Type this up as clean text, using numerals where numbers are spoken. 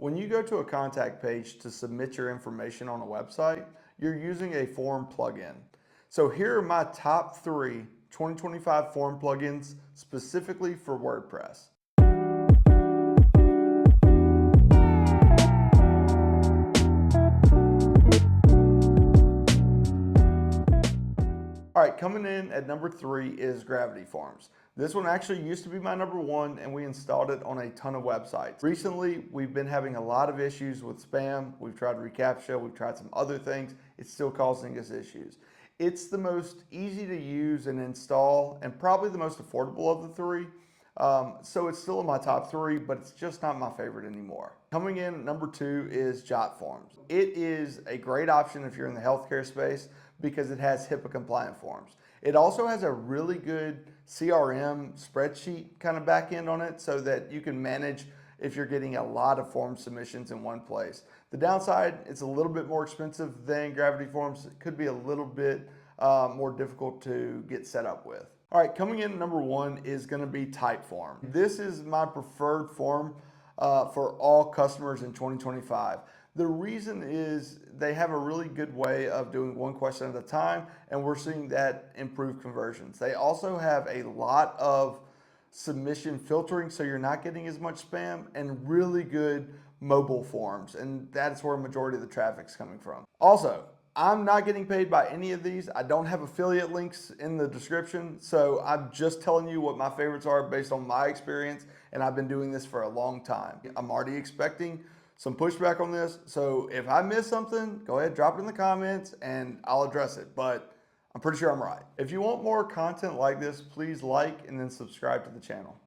When you go to a contact page to submit your information on a website, you're using a form plugin. So here are my top 3 2025 form plugins specifically for WordPress. All right, coming in at number 3 is Gravity Forms. This one actually used to be my number 1 and we installed it on a ton of websites. Recently, we've been having a lot of issues with spam. We've tried reCAPTCHA, we've tried some other things. It's still causing us issues. It's the most easy to use and install and probably the most affordable of the 3. So it's still in my top 3, but it's just not my favorite anymore. Coming in at number 2 is JotForms. It is a great option if you're in the healthcare space because it has HIPAA compliant forms. It also has a really good CRM spreadsheet kind of back end on it so that you can manage if you're getting a lot of form submissions in one place. The downside, it's a little bit more expensive than Gravity Forms. It could be a little bit more difficult to get set up with. All right, coming in at number 1 is going to be Typeform. This is my preferred form for all customers in 2025. The reason is they have a really good way of doing one question at a time, and we're seeing that improve conversions. They also have a lot of submission filtering, so you're not getting as much spam, and really good mobile forms, and that's where a majority of the traffic's coming from. Also, I'm not getting paid by any of these. I don't have affiliate links in the description, so I'm just telling you what my favorites are based on my experience, and I've been doing this for a long time. I'm already expecting some pushback on this, so if I miss something, go ahead, drop it in the comments, and I'll address it, but I'm pretty sure I'm right. If you want more content like this, please like and then subscribe to the channel.